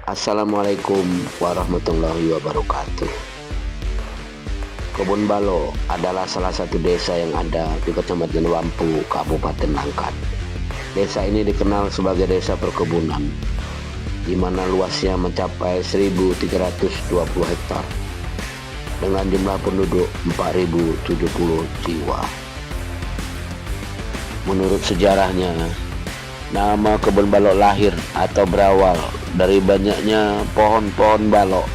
Assalamualaikum warahmatullahi wabarakatuh. Kebun Balo adalah salah satu desa yang ada di Kecamatan Wampu, Kabupaten Langkat. Desa ini dikenal sebagai desa perkebunan, di mana luasnya mencapai 1.320 hektar dengan jumlah penduduk 4.070 jiwa. Menurut sejarahnya, nama Kebun Balok lahir atau berawal dari banyaknya pohon-pohon balok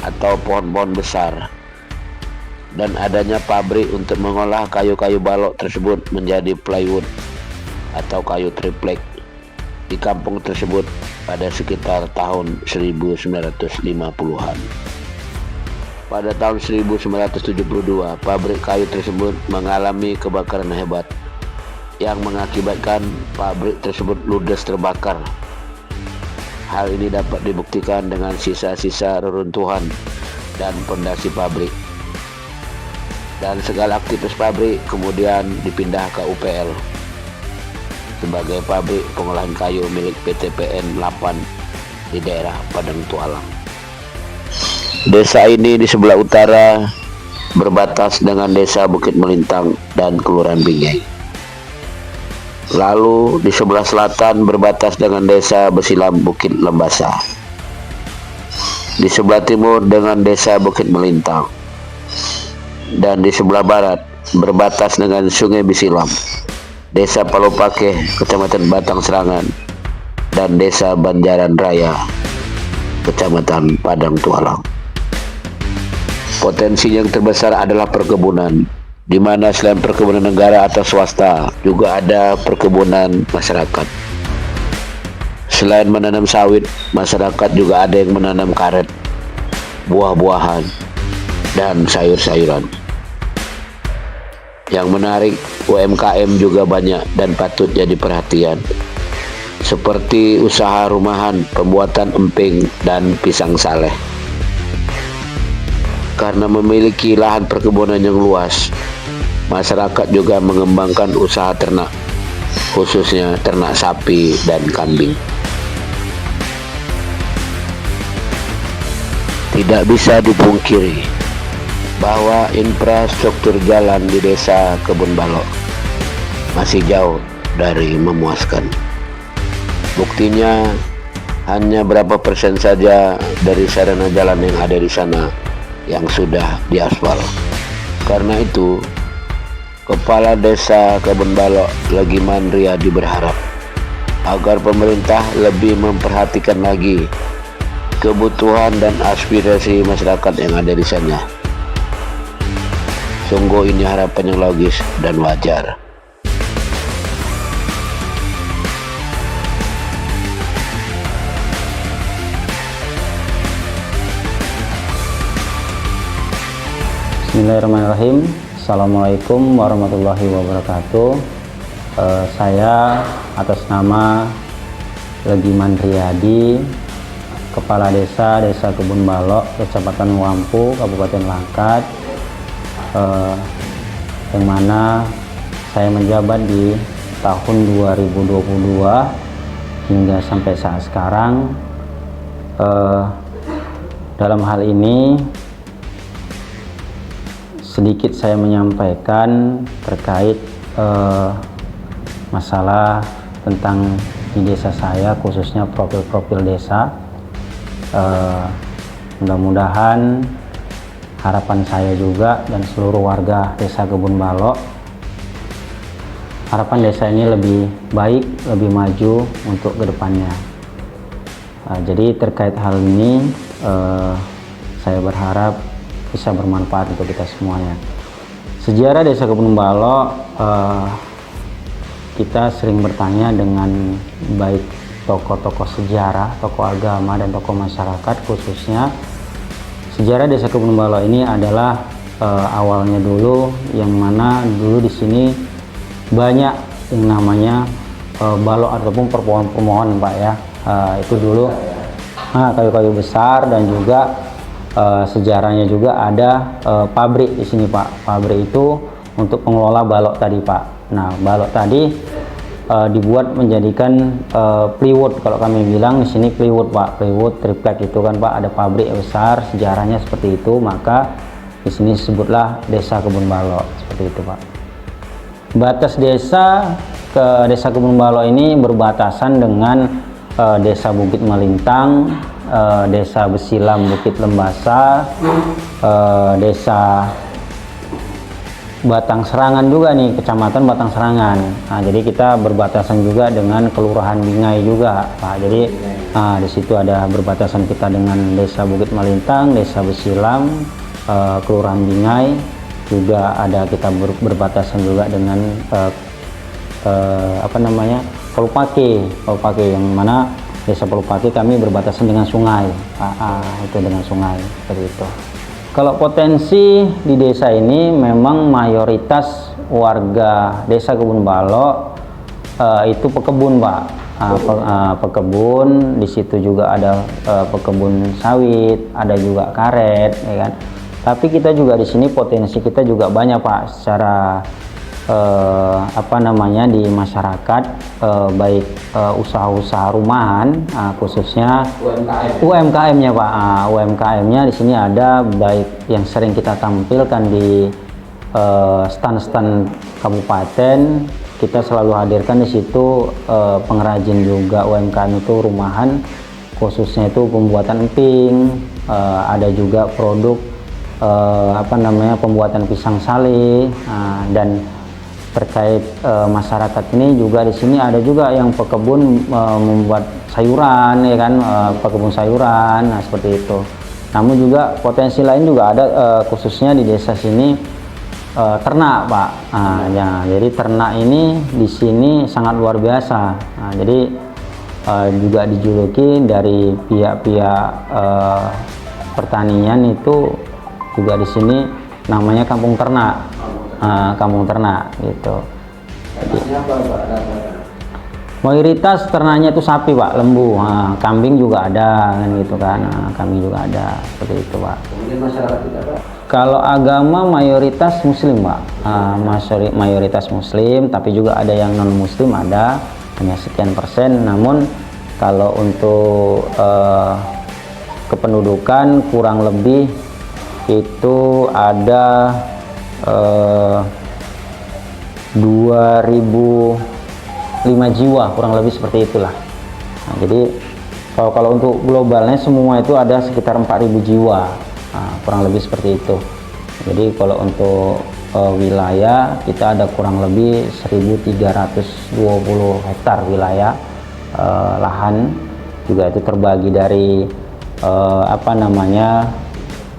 atau pohon-pohon besar dan adanya pabrik untuk mengolah kayu-kayu balok tersebut menjadi plywood atau kayu triplek di kampung tersebut pada sekitar tahun 1950-an. Pada tahun 1972, pabrik kayu tersebut mengalami kebakaran hebat yang mengakibatkan pabrik tersebut ludes terbakar. Hal ini dapat dibuktikan dengan sisa-sisa reruntuhan dan pondasi pabrik. Dan segala aktivitas pabrik kemudian dipindah ke UPL sebagai pabrik pengolahan kayu milik PT PN 8 di daerah Padang Tualang. Desa ini di sebelah utara berbatas dengan Desa Bukit Melintang dan Kelurahan Bingei. Lalu di sebelah selatan berbatas dengan Desa Besilam Bukit Lembasa. Di sebelah timur dengan Desa Bukit Melintang. Dan di sebelah barat berbatas dengan Sungai Bisilam, Desa Palopake, Kecamatan Batang Serangan, dan Desa Banjaran Raya, Kecamatan Padang Tualang. Potensi yang terbesar adalah perkebunan, di mana selain perkebunan negara atau swasta, juga ada perkebunan masyarakat. Selain menanam sawit, masyarakat juga ada yang menanam karet, buah-buahan, dan sayur-sayuran. Yang menarik, UMKM juga banyak dan patut jadi perhatian, seperti usaha rumahan, pembuatan emping, dan pisang saleh. Karena memiliki lahan perkebunan yang luas, masyarakat juga mengembangkan usaha ternak, khususnya ternak sapi dan kambing. Tidak bisa dipungkiri bahwa infrastruktur jalan di Desa Kebun Balok masih jauh dari memuaskan. Buktinya, hanya berapa persen saja dari sarana jalan yang ada di sana yang sudah diaspal. Karena itu, Kepala Desa Kebun Balok Legiman Riyadi berharap agar pemerintah lebih memperhatikan lagi kebutuhan dan aspirasi masyarakat yang ada di sana. Sungguh ini harapan yang logis dan wajar. Bismillahirrahmanirrahim. Assalamualaikum warahmatullahi wabarakatuh. Saya atas nama Legiman Riyadi, Kepala Desa Kebun Balok, Kecamatan Wampu, Kabupaten Langkat, yang mana saya menjabat di tahun 2022 hingga sampai saat sekarang. Dalam hal ini sedikit saya menyampaikan terkait masalah tentang di desa saya, khususnya profil-profil desa. Mudah-mudahan harapan saya juga dan seluruh warga Desa Kebun Balok, harapan desa ini lebih baik, lebih maju untuk kedepannya. Jadi terkait hal ini saya berharap bisa bermanfaat untuk kita semuanya. Sejarah Desa Kebun Balok, kita sering bertanya dengan baik tokoh-tokoh sejarah, tokoh agama, dan tokoh masyarakat. Khususnya sejarah Desa Kebun Balok ini adalah awalnya dulu, yang mana dulu di sini banyak yang namanya balok ataupun perpohonan Pak ya. Itu dulu kayu-kayu besar, dan juga sejarahnya juga ada pabrik di sini Pak. Pabrik itu untuk pengelola balok tadi Pak. Nah, balok tadi dibuat menjadikan plywood. Kalau kami bilang di sini plywood Pak, plywood triplek itu kan Pak, ada pabrik besar, sejarahnya seperti itu, maka di sini disebutlah Desa Kebun Balok seperti itu Pak. Batas desa ke Desa Kebun Balok ini berbatasan dengan Desa Bukit Melintang, Desa Besilam Bukit Lembasa, Desa Batang Serangan juga nih, Kecamatan Batang Serangan. Nah, jadi kita berbatasan juga dengan Kelurahan Bingai juga Pak. Jadi di situ ada berbatasan kita dengan Desa Bukit Melintang, Desa Besilam, Kelurahan Bingai, juga ada kita berbatasan juga dengan Pelupake, yang mana Desa Pelupake kami berbatasan dengan sungai. Itu dengan sungai seperti itu. Kalau potensi di desa ini memang mayoritas warga Desa Kebun Balok itu pekebun Pak. Pekebun, di situ juga ada pekebun sawit, ada juga karet, ya kan. Tapi kita juga di sini potensi kita juga banyak Pak, secara di masyarakat, baik usaha-usaha rumahan, khususnya UMKM-nya Pak. UMKM-nya di sini ada, baik yang sering kita tampilkan di stand-stand kabupaten, kita selalu hadirkan di situ pengrajin juga UMKM itu rumahan, khususnya itu pembuatan emping, ada juga produk pembuatan pisang sale, dan terkait masyarakat ini juga di sini ada juga yang pekebun membuat sayuran, ya kan, pekebun sayuran, seperti itu. Namun juga potensi lain juga ada, khususnya di desa sini ternak Pak. Jadi ternak ini di sini sangat luar biasa. Jadi juga dijuluki dari pihak-pihak pertanian itu juga di sini namanya kampung ternak. Kampung ternak gitu. Mayoritas ternaknya itu sapi Pak, lembu, kambing juga ada kan gitu kan, kambing juga ada seperti itu Pak. Kemudian masyarakat kita Pak? Kalau agama mayoritas Muslim Pak, mayoritas Muslim, tapi juga ada yang non Muslim, ada hanya sekian persen. Namun kalau untuk kependudukan kurang lebih itu ada 2005 jiwa, kurang lebih seperti itulah. Nah, jadi kalau untuk globalnya semua itu ada sekitar 4.000 jiwa, kurang lebih seperti itu. Jadi kalau untuk wilayah kita ada kurang lebih 1.320 hektar wilayah lahan, juga itu terbagi dari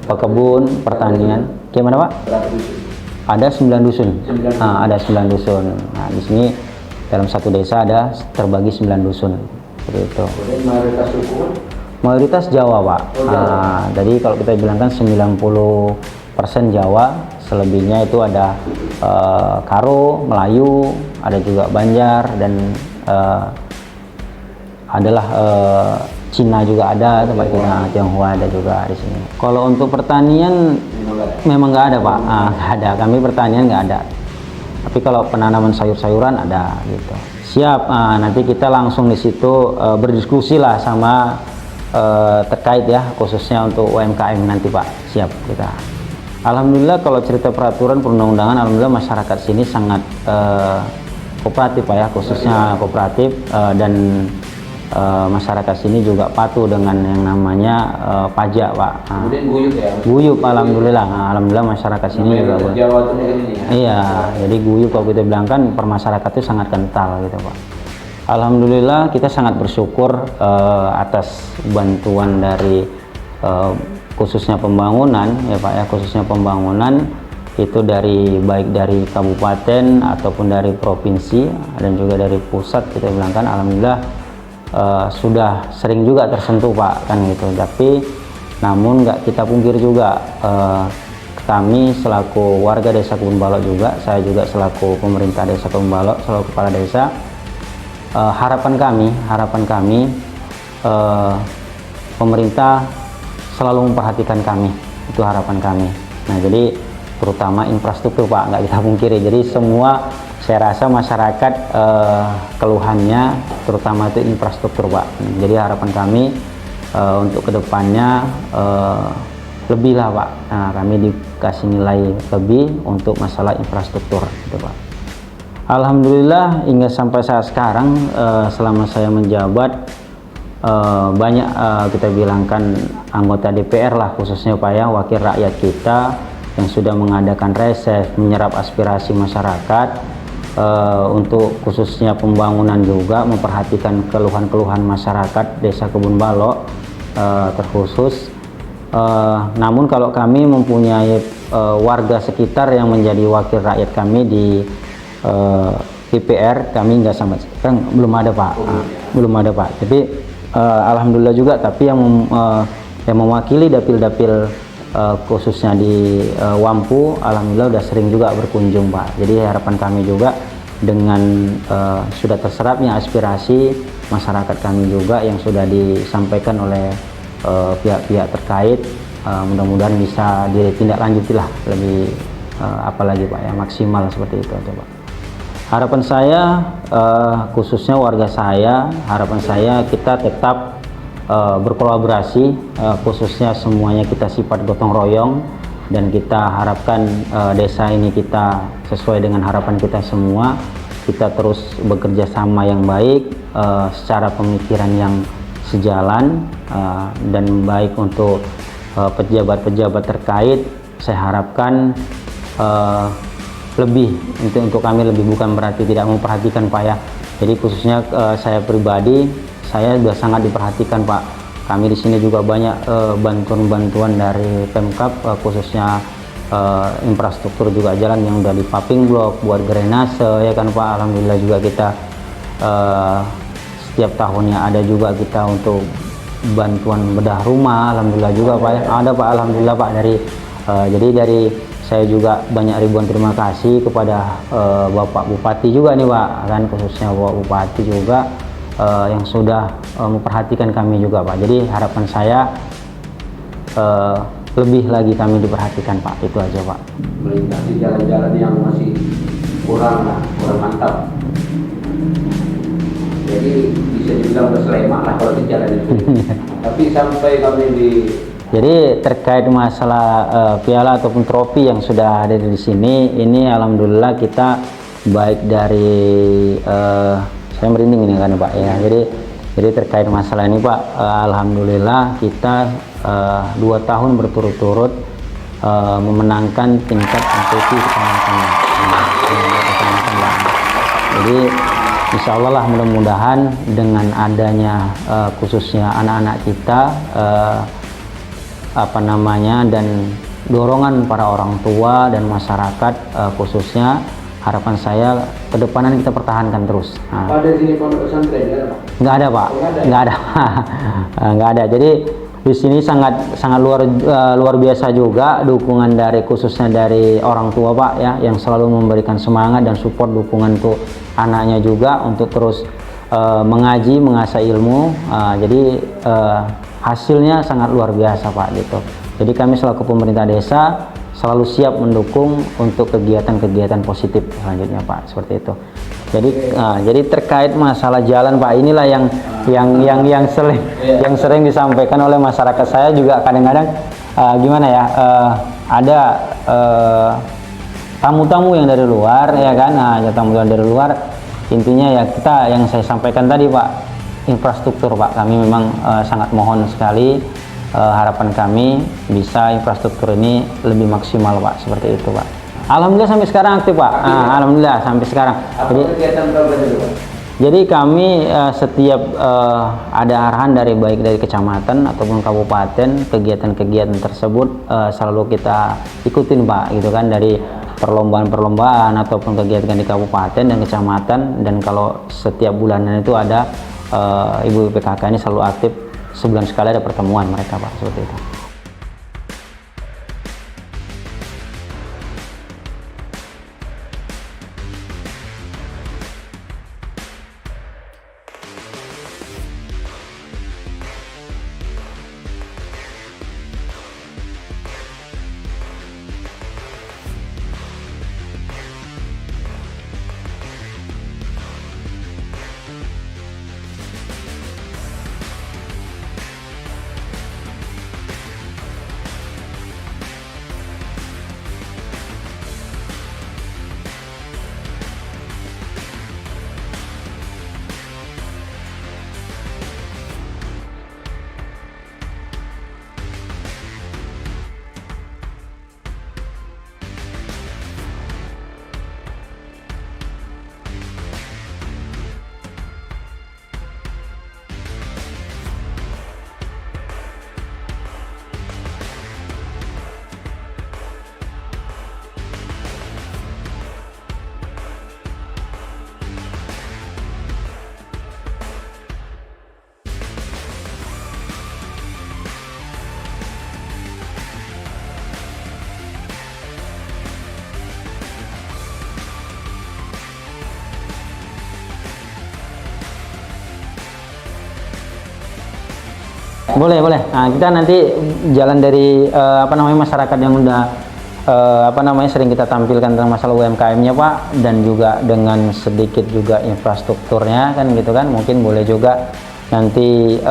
pekebun, pertanian. Gimana Pak? Ada 9 dusun. Ada 9 dusun. Nah, di sini dalam satu desa ada terbagi 9 dusun. Seperti itu. Mayoritas suku? Mayoritas Jawa Pak. Jadi kalau kita bilangkan 90% Jawa, selebihnya itu ada Karo, Melayu, ada juga Banjar, dan adalah Cina juga ada, tempat kita Tionghoa ada juga di sini. Kalau untuk pertanian memang nggak ada Pak, nggak ada. Kami pertanian nggak ada. Tapi kalau penanaman sayur-sayuran ada gitu. Siap. Nanti kita langsung di situ berdiskusi lah sama terkait ya, khususnya untuk UMKM nanti Pak. Siap kita. Alhamdulillah kalau cerita peraturan perundang-undangan, alhamdulillah masyarakat sini sangat kooperatif Pak ya, khususnya kooperatif, dan masyarakat sini juga patuh dengan yang namanya pajak Pak. Kemudian guyup ya? Guyup, alhamdulillah. Alhamdulillah masyarakat sini juga Jawa itu ini ya? Iya, jadi guyup kalau kita bilang kan permasyarakat itu sangat kental gitu Pak. Alhamdulillah kita sangat bersyukur atas bantuan dari khususnya pembangunan ya Pak ya, khususnya pembangunan itu baik dari kabupaten ataupun dari provinsi dan juga dari pusat. Kita bilang kan alhamdulillah sudah sering juga tersentuh Pak kan gitu. Tapi namun nggak kita pungkir juga, kami selaku warga Desa Kebun Balok juga, saya juga selaku pemerintah Desa Kebun Balok, selaku kepala desa, harapan kami pemerintah selalu memperhatikan kami, itu harapan kami. Nah jadi terutama infrastruktur Pak, nggak kita pungkiri. Jadi semua saya rasa masyarakat keluhannya terutama itu infrastruktur Pak. Jadi harapan kami untuk kedepannya lebih lah Pak. Nah, kami dikasih nilai lebih untuk masalah infrastruktur gitu Pak. Alhamdulillah hingga sampai saat sekarang selama saya menjabat banyak kita bilangkan anggota DPR lah khususnya Pak ya, wakil rakyat kita yang sudah mengadakan reses, menyerap aspirasi masyarakat untuk khususnya pembangunan juga memperhatikan keluhan-keluhan masyarakat Desa Kebun Balok terkhusus. Namun kalau kami mempunyai warga sekitar yang menjadi wakil rakyat kami di DPR, kami nggak sampai sekarang belum ada Pak. Belum ada Pak. Tapi alhamdulillah juga, tapi yang mewakili dapil-dapil khususnya di Wampu, alhamdulillah udah sering juga berkunjung Pak. Jadi harapan kami juga dengan sudah terserapnya aspirasi masyarakat kami juga yang sudah disampaikan oleh pihak-pihak terkait, mudah-mudahan bisa ditindaklanjuti lah lebih apalagi Pak ya, maksimal seperti itu aja Pak. Harapan saya khususnya warga saya, harapan saya kita tetap berkolaborasi, khususnya semuanya kita sifat gotong royong, dan kita harapkan desa ini kita sesuai dengan harapan kita semua, kita terus bekerja sama yang baik, secara pemikiran yang sejalan, dan baik untuk pejabat-pejabat terkait. Saya harapkan lebih untuk kami lebih, bukan berarti tidak memperhatikan Pak ya. Jadi khususnya saya pribadi, saya sudah sangat diperhatikan Pak. Kami di sini juga banyak bantuan-bantuan dari Pemkab, khususnya infrastruktur juga jalan yang udah di paving block buat drainase ya kan Pak. Alhamdulillah juga kita setiap tahunnya ada juga kita untuk bantuan bedah rumah, alhamdulillah juga Pak ya. Ada Pak, alhamdulillah Pak. Jadi dari saya juga banyak ribuan terima kasih kepada Bapak Bupati juga nih Pak, kan khususnya Bapak Bupati juga yang sudah memperhatikan kami juga Pak. Jadi harapan saya lebih lagi kami diperhatikan Pak, itu aja Pak. Melintasi jalan-jalan yang masih kurang mantap. Jadi bisa dibilang berselemak lah kalau di jalan itu. Tapi sampai kami di. Jadi terkait masalah piala ataupun trofi yang sudah ada di sini, ini alhamdulillah kita baik dari saya merinding ini kan Pak ya. Jadi terkait masalah ini Pak, alhamdulillah kita 2 tahun berturut-turut memenangkan tingkat kompetisi kecamatan. Jadi insya Allah lah, mudah-mudahan dengan adanya khususnya anak-anak kita dan dorongan para orang tua dan masyarakat khususnya, harapan saya kedepanan kita pertahankan terus. Ada sini pondok pesantren nggak ada Pak, nggak ada. Nggak ada. Jadi di sini sangat luar biasa juga dukungan dari khususnya dari orang tua Pak ya, yang selalu memberikan semangat dan support dukungan untuk anaknya juga untuk terus mengaji, mengasah ilmu. Jadi hasilnya sangat luar biasa Pak gitu. Jadi kami selaku pemerintah desa selalu siap mendukung untuk kegiatan-kegiatan positif selanjutnya Pak, seperti itu. Jadi terkait masalah jalan Pak, inilah yang sering disampaikan oleh masyarakat saya juga kadang-kadang gimana ya, ada tamu-tamu yang dari luar ya kan, ada tamu yang dari luar, intinya ya kita yang saya sampaikan tadi Pak, infrastruktur Pak, kami memang sangat mohon sekali, harapan kami bisa infrastruktur ini lebih maksimal Pak, seperti itu Pak. Alhamdulillah sampai sekarang aktif Pak. Alhamdulillah sampai sekarang. Jadi kami setiap ada arahan dari baik dari kecamatan ataupun kabupaten, kegiatan-kegiatan tersebut selalu kita ikutin Pak, gitu kan, dari perlombaan-perlombaan ataupun kegiatan di kabupaten dan kecamatan. Dan kalau setiap bulanan itu ada Ibu PKK ini selalu aktif, sebulan sekali ada pertemuan mereka Pak, seperti itu. Boleh, boleh. Nah, kita nanti jalan dari masyarakat yang udah sering kita tampilkan tentang masalah UMKM-nya Pak, dan juga dengan sedikit juga infrastrukturnya kan gitu kan. Mungkin boleh juga nanti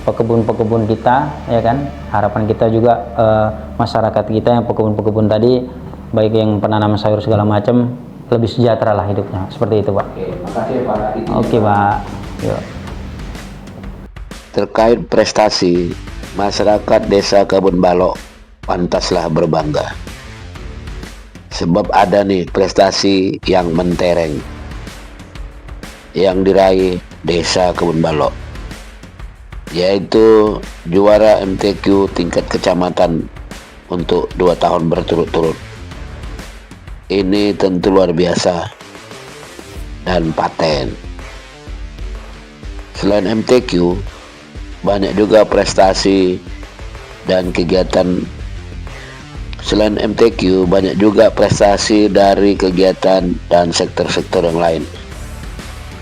pekebun-pekebun kita ya kan. Harapan kita juga masyarakat kita yang pekebun-pekebun tadi, baik yang penanaman sayur segala macam, lebih sejahtera lah hidupnya. Seperti itu Pak. Oke, makasih Pak. Oke Pak. Yuk. Terkait prestasi, masyarakat Desa Kebun Balok pantaslah berbangga. Sebab ada nih prestasi yang mentereng yang diraih Desa Kebun Balok, yaitu juara MTQ tingkat kecamatan untuk 2 tahun berturut-turut. Ini tentu luar biasa dan paten. Selain MTQ, banyak juga prestasi dan kegiatan. Selain MTQ, banyak juga prestasi dari kegiatan dan sektor-sektor yang lain.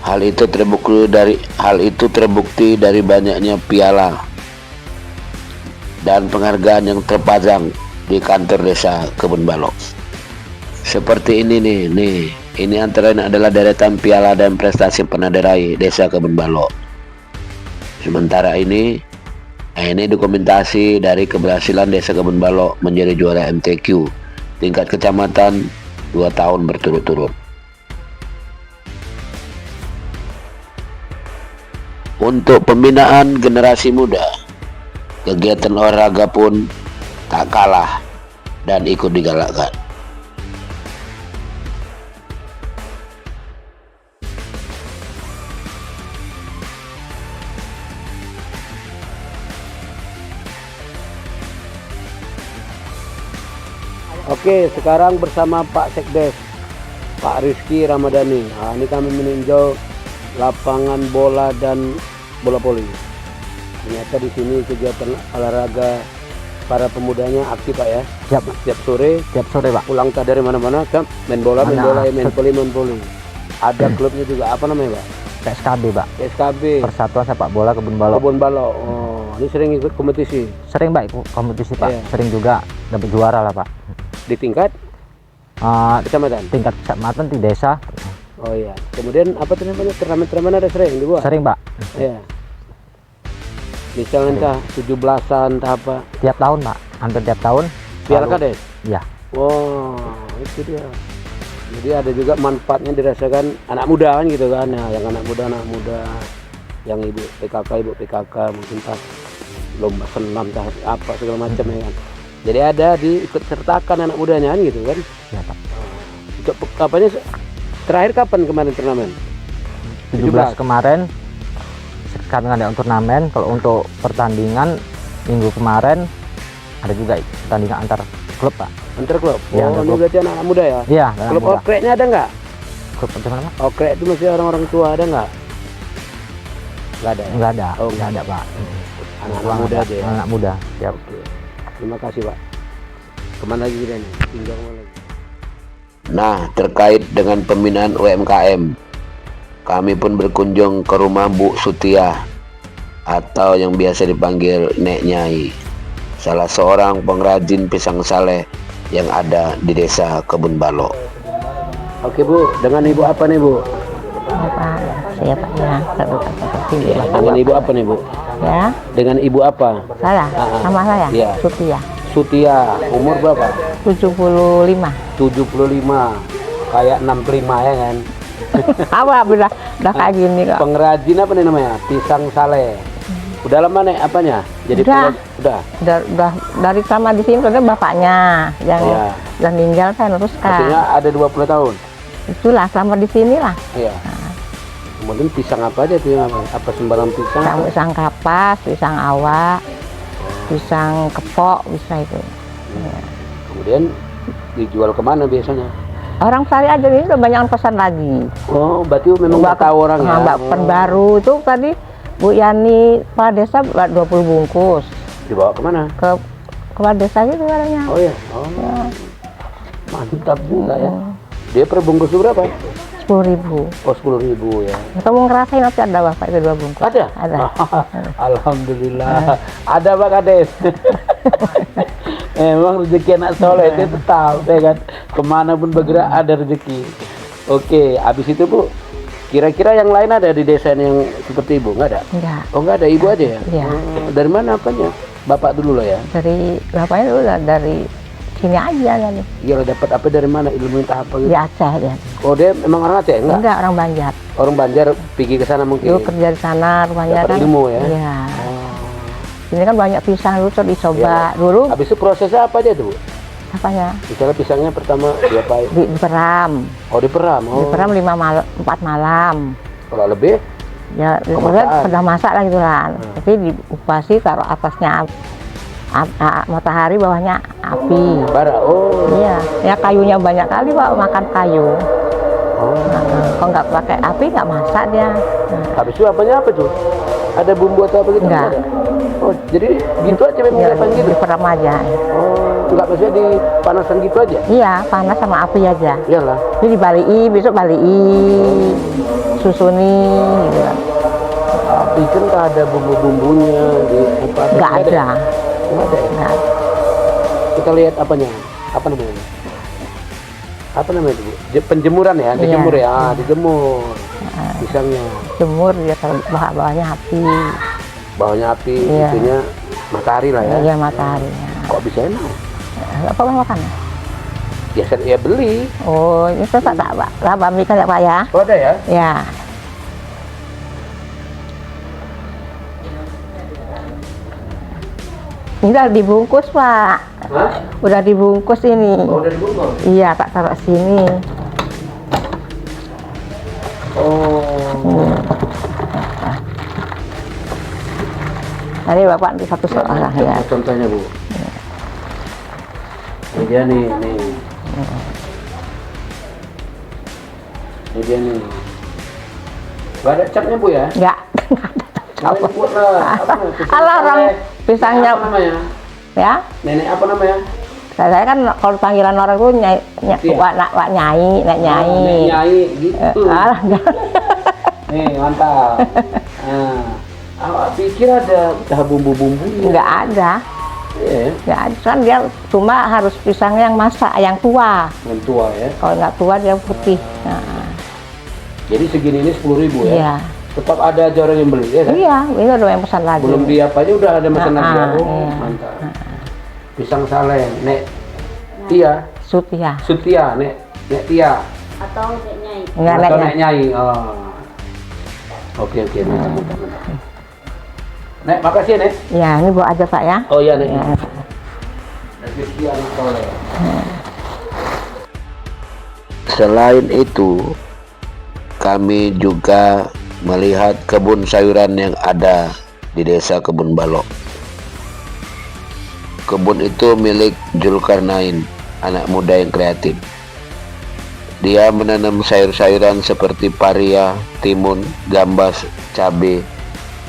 Hal itu terbukti dari banyaknya piala dan penghargaan yang terpajang di kantor Desa Kebun Balok. Seperti ini nih. Ini antara lain adalah deretan piala dan prestasi pernah diraih Desa Kebun Balok. Sementara ini dokumentasi dari keberhasilan Desa Kebun Balok menjadi juara MTQ tingkat kecamatan 2 tahun berturut-turut. Untuk pembinaan generasi muda, kegiatan olahraga pun tak kalah dan ikut digalakkan. Oke, sekarang bersama Pak Sekdes, Pak Rizky Ramadhani. Nah, ini kami meninjau lapangan bola dan bola voli. Ternyata di sini kegiatan olahraga para pemudanya aktif Pak ya. Setiap sore Pak. Pulang tak dari mana-mana kan main bola, main voli. Ada klubnya juga, apa namanya Pak? PSKB Pak. PSKB. Persatuan Sepak Bola Kebun Balok. Kebun Balok. Oh, ini sering ikut kompetisi. Sering Pak ikut kompetisi Pak. Iya. Sering juga dapat juara lah Pak. Di tingkat kecamatan. Tingkat kecamatan di desa. Oh iya. Kemudian apa tuh namanya, turnamen ada sering dibuat? Sering Pak. Iya. Misalnya entah 17-an entah apa. Tiap tahun Pak. Hampir tiap tahun. Piala Kades. Iya. Oh, itu dia. Jadi ada juga manfaatnya dirasakan anak muda kan gitu kan. Nah, yang anak muda, yang ibu PKK mungkin pas lomba senam entah apa segala macam ya kan. Jadi ada diikut sertakan anak mudanya kan gitu kan. Iya Pak. Untuk kapannya terakhir kapan kemarin turnamen? 17 kemarin sekarang ada turnamen. Kalau untuk pertandingan minggu kemarin ada juga pertandingan antar klub Pak. Antar klub? Ya, oh, ini berarti anak muda ya? Iya. Klub okreknya ada nggak? Klub apa namanya? Okrek itu masih orang-orang tua ada nggak? Nggak ada. Enggak ada. Oh, enggak ada Pak. Anak muda aja ya. Anak muda. Siap. Oke. Terima kasih Pak. Kemana lagi kita nih? Tinggal kemana lagi? Nah, terkait dengan pembinaan UMKM, kami pun berkunjung ke rumah Bu Sutia atau yang biasa dipanggil Nek Nyai, salah seorang pengrajin pisang saleh yang ada di Desa Kebun Balok. Oke Bu, dengan Ibu apa nih Bu? Pak, saya Pak ya, Dengan Ibu apa nih Bu? ya, Dengan Ibu apa? saya, nama saya, Iya. Sutia, Sutia, umur berapa? 75. 75, kayak 65 ya kan? Apa udah kayak gini kok. Pengrajin apa nih namanya? Pisang saleh. Udah lama nih apanya? Jadi Udah. udah. Udah dari sama di sini udah bapaknya yang Iya. udah meninggal saya teruskan. Artinya ada 20 tahun. Itulah selama di sini lah. Iya. Kemudian pisang apa aja tuh? Apa sembarang pisang? Pisang kapas, pisang awak, pisang kepok, bisa itu. Kemudian dijual kemana biasanya? Orang Sari aja ini udah banyak pesan lagi. Oh, berarti memang nggak tahu orang ya? Mbak Penbaru itu tadi Bu Yani Kepala Desa 20 bungkus Dibawa kemana? ke Kepala Desa gitu katanya. Oh ya. Oh. Mantap juga ya. Dia per bungkus berapa? 10.000. Oh 10.000 ya. Kamu ngerasain nanti ada bapak itu 2 bungkus. Ada? Ada. Alhamdulillah. Ada Pak Kades. Emang rezeki anak soleh itu tetap, ya kan? Kemana pun bergerak ada rezeki. Oke, habis itu Bu, kira-kira yang lain ada di desa yang seperti Ibu? Nggak ada? Enggak. Oh nggak ada, Ibu aja ya? Iya. Oh, dari mana apanya? Bapak dulu lah ya? Dari bapaknya dulu lah, dari sini aja kan. Iya lah, dapat apa dari mana? Ilmu entah apa gitu? Di Aceh dia. Oh dia memang orang Aceh? Enggak? Enggak, orang Banjar. Orang Banjar pergi ke sana mungkin? Dulu kerja di sana, rumahnya Dapat kan. ilmu ya? Iya. Oh. Ini kan banyak pisang dulu, terus dicoba. Iya. Dulu Habis itu prosesnya apa aja tuh? apanya? Misalnya pisangnya pertama diapain? Diperam. Oh diperam? Oh. Diperam 4 malam. Kalau lebih? Ya, Pemasakan. sudah masak lah gitu kan. Tapi diupasi, taruh atasnya matahari, bawahnya api. Bara? Oh. Iya, ya kayunya banyak kali Pak, makan kayu. Oh. Kalau nggak pakai api nggak masak dia. Habis itu apanya apa tuh? Ada bumbu atau apa gitu? Enggak. Ada? Oh, jadi gitu aja memang Ya, diapain gitu? diperam aja. Oh, enggak maksudnya dipanasan gitu aja? Iya, panas sama api aja. Iyalah. Jadi dibalii, besok balii, susuni gitu kan. Tapi kan nggak ada bumbu-bumbunya di apa? Nggak ada. Nggak ada ya? Nggak ada. Kita lihat apanya? Apa namanya? Apa namanya itu, Bu? Penjemuran ya? Iya. Dijemur ya? Ah, dijemur. Pisangnya. Jemur dia taruh bawahnya api. Bawahnya api, Iya. itunya matahari lah ya? Iya, mataharinya. Kok bisa enak? Apa mau makan? Biasa ya beli. Oh, ini tak Pak. Lah bami kan ya Pak ya? Oh ada ya? Ya. Ini udah dibungkus Pak. Hah? Udah dibungkus ini. Oh dari bungkus? Iya, tak taruh sini. Oh. Tadi Bapak nanti satu seorang ya. Contohnya Bu. Ini dia nih. Ini dia nih. Gak ada capnya Bu ya? Enggak. Apa? Alah orang pisangnya Apa namanya? ya. Nenek apa namanya? Saya kan kalau panggilan orang tuh Iya. Wak Nyai, Nek Nyai. Nenek Nyai gitu. Alah, enggak. Nih mantap. Nah, awak pikir ada bumbu-bumbunya? Enggak ada. Iya, Enggak ada. Kan dia cuma harus pisang yang masak, yang tua. yang tua ya. Kalau nggak tua dia putih. Nah, Jadi segini ini 10.000 ya? iya. Tetap ada aja orang yang beli ya kan? Iya, ini udah yang pesan lagi. Belum di apa aja udah ada pesan lagi ya? Oh, iya. mantap. Pisang saleng, Nek Tia, Sutia. Sutia, Nek Tia. Enggak Atau Neknya. Nek Nyai. Oh. Oke, mantap. Nek, makasih Nek. Ya, ini bawa aja Pak ya. Oh iya Nek. Ya. Rezeki anak soleh. Selain itu, kami juga melihat kebun sayuran yang ada di desa Kebun Balok. Kebun itu milik Zulkarnain, anak muda yang kreatif. Dia menanam sayur-sayuran seperti paria, timun, gambas, cabai,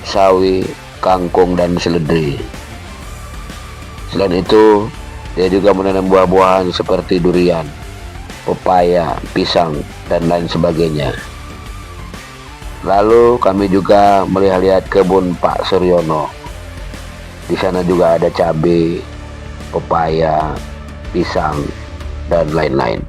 sawi, kangkung, dan seledri. Selain itu, dia juga menanam buah-buahan seperti durian, pepaya, pisang, dan lain sebagainya. Lalu kami juga melihat kebun Pak Suryono. Di sana juga ada cabai, pepaya, pisang, dan lain-lain.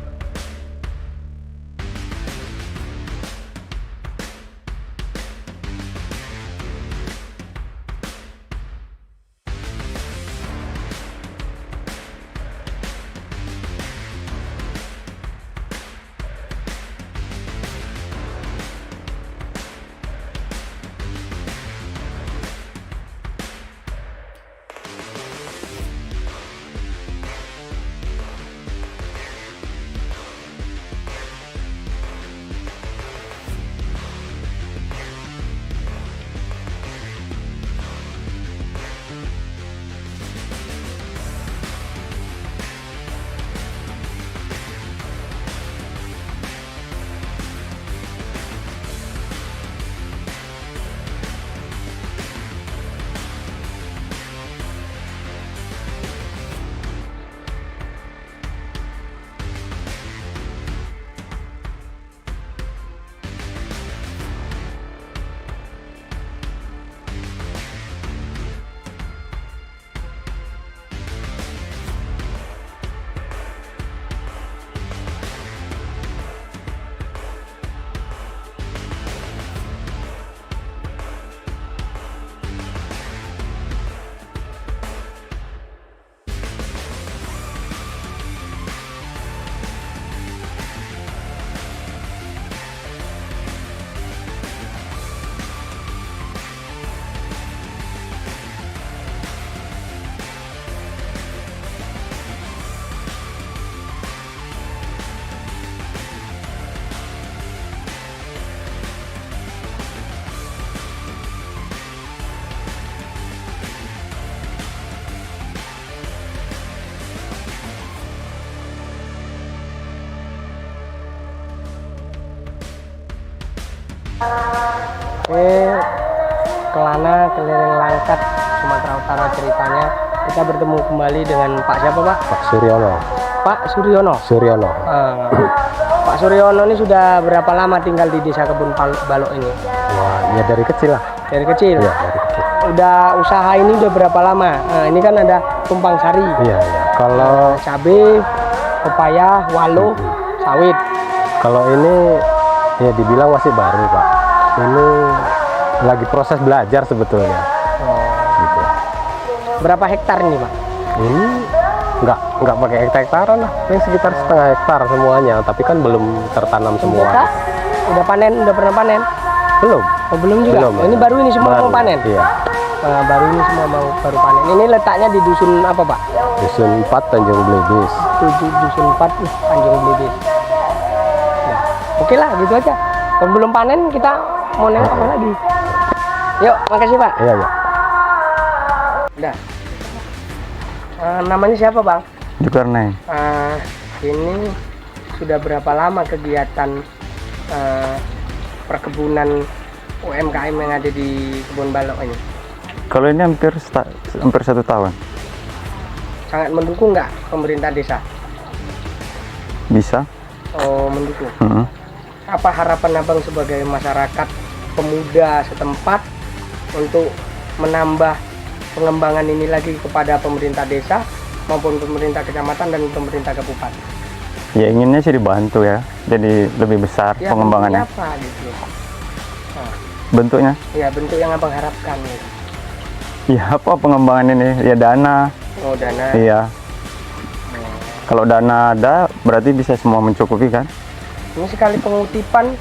Ini Kelana Keliling Langkat Sumatera Utara ceritanya. Kita bertemu kembali dengan Pak siapa Pak? Pak Suryono. Pak Suryono. Suryono. Pak Suryono ini sudah berapa lama tinggal di Desa Kebun Balok ini? Wah, ya dari kecil lah. Dari kecil? Iya, dari kecil. Udah usaha ini udah berapa lama? Nah, ini kan ada tumpang sari. Iya, iya. Kalau Cabai, pepaya, waluh, sawit. kalau ini ya dibilang masih baru, Pak. Ini lagi proses belajar sebetulnya. Gitu. Berapa hektar ini Pak? Ini nggak pakai hektar-hektaran lah. Ini sekitar setengah hektar semuanya, tapi kan belum tertanam semua. Udah panen? Udah pernah panen? Belum. Oh, belum juga? Belum, Ini baru ini semua baru. mau panen? Iya. Baru ini semua baru panen. Ini letaknya di dusun apa Pak? Dusun 4 Tanjung Bledes. Dusun 4 Tanjung Bledes. Ya. Oke lah, gitu aja. Kalau belum panen kita mau nengok apa lagi? Yuk, makasih Pak. Iya, iya. Udah. Namanya siapa Bang? Zulkarnain. Ini sudah berapa lama kegiatan perkebunan UMKM yang ada di Kebun Balok ini? Kalau ini hampir 1 tahun. Sangat mendukung nggak pemerintah desa? Bisa. Oh, mendukung. Mm-mm. Apa harapan Abang sebagai masyarakat pemuda setempat untuk menambah pengembangan ini lagi kepada pemerintah desa maupun pemerintah kecamatan dan pemerintah kabupaten? Ya inginnya sih dibantu ya, jadi lebih besar Ya, pengembangannya. bentuknya apa gitu? Bentuknya? Ya, bentuk yang Abang harapkan gitu. Ya apa pengembangan ini? Ya dana. Oh, dana. Iya. Kalau dana ada, berarti bisa semua mencukupi kan? Ini sekali pengutipan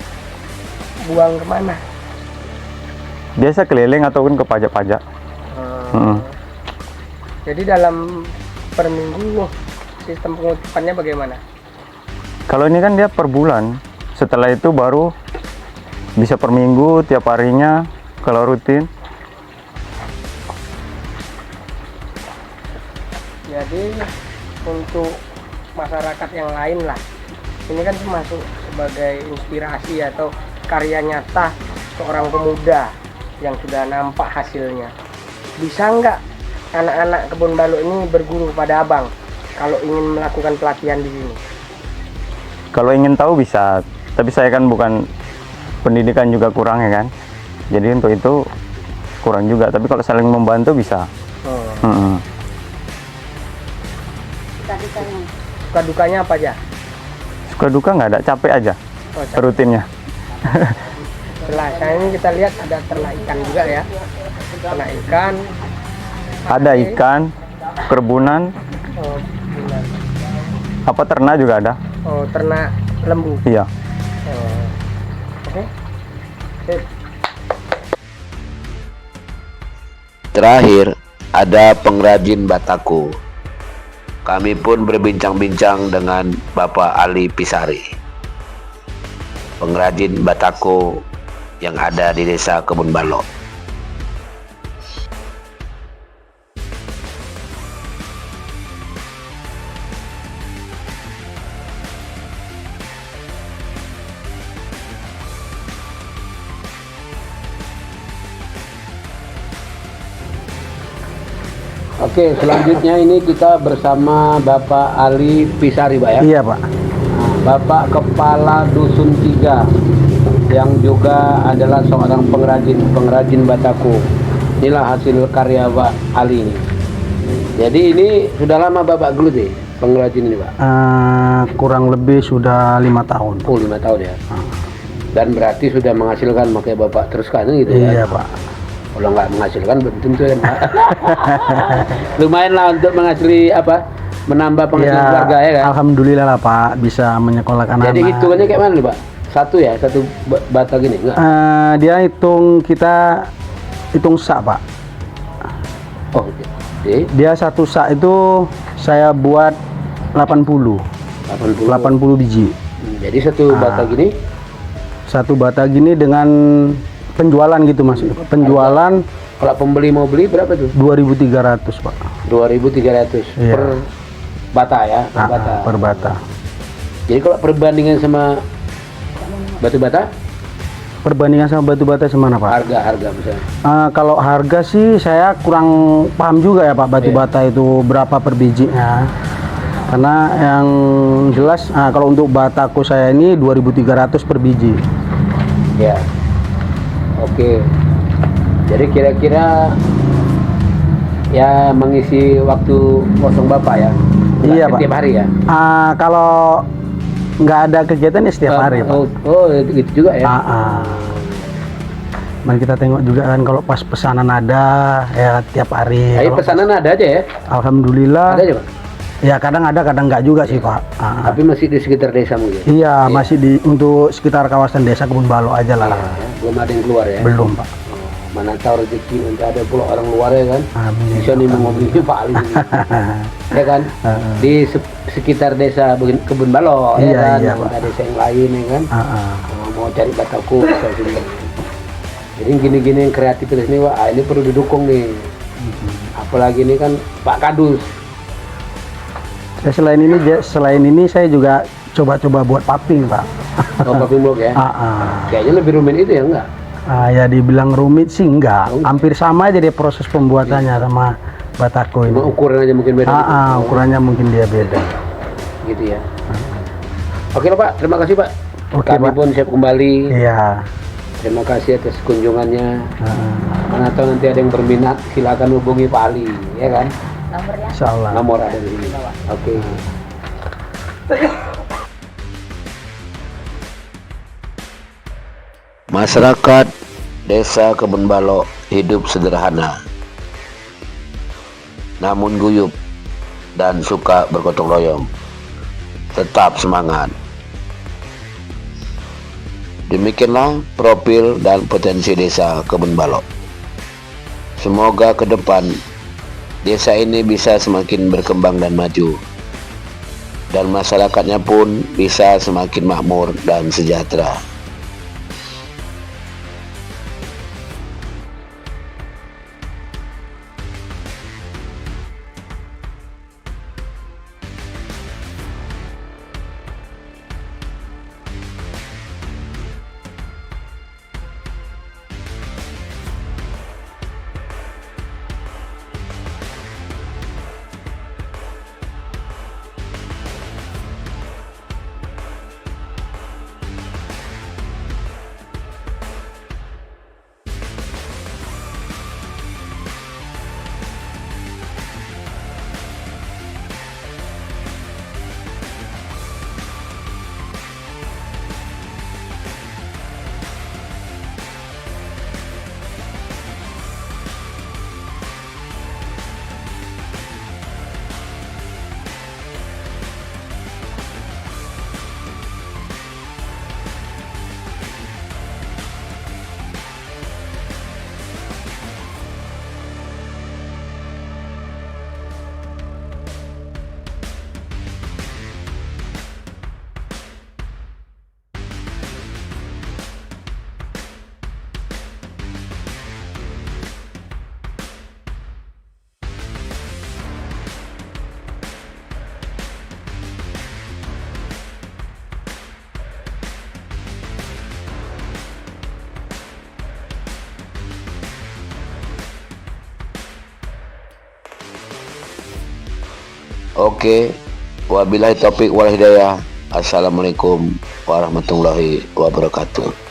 buang kemana? Biasa keliling ataupun ke pajak-pajak. Mm-mm. Jadi dalam per minggu sistem pengutipannya bagaimana? Kalau ini kan dia per bulan. Setelah itu baru bisa per minggu, tiap harinya kalau rutin. Jadi untuk masyarakat yang lain lah, ini kan termasuk sebagai inspirasi atau karya nyata seorang pemuda yang sudah nampak hasilnya. Bisa nggak anak-anak Kebun Balok ini berguru pada Abang kalau ingin melakukan pelatihan di sini? Kalau ingin tahu bisa, tapi saya kan bukan pendidikan juga kurang ya kan. Jadi untuk itu kurang juga, tapi kalau saling membantu bisa. Mm-mm. Suka dukanya apa aja? Suka duka nggak ada, capek aja Oh, rutinnya. setelah saya ini kita lihat ada ternak ikan juga ya, ternak ikan. Ada ikan, kerbunan, Oh, benar. apa ternak juga ada. Oh, ternak lembu. Iya. Oh. Oke. Sip. Terakhir, ada pengrajin batako. Kami pun berbincang-bincang dengan Bapak Ali Pisari, pengrajin batako yang ada di Desa Kebun Balok. Oke, selanjutnya ini kita bersama Bapak Ali Pisari, Pak ya. Iya Pak. Bapak Kepala Dusun 3 yang juga adalah seorang pengrajin batako. Inilah hasil karya Pak Ali ini. Jadi ini sudah lama Bapak geluti pengrajin ini, Pak? Kurang lebih sudah 5 tahun. Oh, 5 tahun ya. Dan berarti sudah menghasilkan, makanya Bapak teruskan gitu ya. Iya Pak. Kalau nggak menghasilkan belum tentu kan, Pak. Lumayan lah untuk menghasili apa? Menambah penghasilan keluarga ya kan. Alhamdulillah lah Pak, bisa menyekolahkan anak. Jadi hitungannya kayak mana nih, Pak? Satu ya, satu bata gini enggak? Dia kita hitung sak Pak. Oh, jadi Dia satu sak itu saya buat 80 biji. Jadi satu bata gini Satu bata gini dengan penjualan gitu Mas. Penjualan kalau pembeli mau beli berapa tuh? 2.300 Pak. 2.300 Iya. per bata ya, per bata. Per bata. Jadi kalau perbandingan sama batu bata Perbandingan sama batu bata semana Pak? Harga misalnya. Kalau harga sih saya kurang paham juga ya Pak, batu bata itu berapa per bijinya. Karena yang jelas kalau untuk bataku saya ini 2.300 per biji. Ya. Oke. Jadi kira-kira ya mengisi waktu kosong Bapak ya? Iya Pak. Setiap hari ya? Kalau nggak ada kegiatan ya setiap hari Pak. Oh gitu juga ya? Mari kita tengok juga kan kalau pas pesanan ada ya tiap hari. Ayo pesanan ada aja ya? Alhamdulillah. Ada aja Pak? Ya kadang ada kadang nggak juga sih Pak. Tapi masih di sekitar desa mungkin? Iya masih untuk sekitar kawasan desa Kebun Balo aja lah. Belum ada yang keluar ya? Belum Pak. Mana tahu rezeki nanti ada pula orang luar ya kan? Amin. Bisa nih mengobrolnya Pak Ali ini. Ya kan? Di sekitar desa Kebun Balo ya kan? Iya, Ada desa yang lain ya kan? Mau cari bataku bisa sini. Jadi gini-gini yang kreatif ini wah ini perlu didukung nih. Apalagi ini kan Pak Kadus. Ya, selain ini saya juga coba-coba buat paping Pak. Oh paping blok ya? Kayaknya lebih rumit itu ya enggak? Ya dibilang rumit sih enggak. Hampir sama aja dia proses pembuatannya sama batako ini. Cuma ukuran aja mungkin beda. Ukurannya mungkin dia beda. Gitu ya. Oke lah Pak, terima kasih Pak. Oke, Kami Pak. pun siap kembali. Iya. Terima kasih atas kunjungannya. Mana tahu nanti ada yang berminat, silakan hubungi Pak Ali, ya kan? Nomornya? Insyaallah. Nomor ada di sini. Oke. Masyarakat Desa Kebun Balo hidup sederhana, namun guyup dan suka bergotong royong. Tetap semangat. Demikianlah profil dan potensi Desa Kebun Balo. Semoga ke depan desa ini bisa semakin berkembang dan maju, dan masyarakatnya pun bisa semakin makmur dan sejahtera. Oke, wabillahi taufik wal hidayah. Assalamualaikum warahmatullahi wabarakatuh.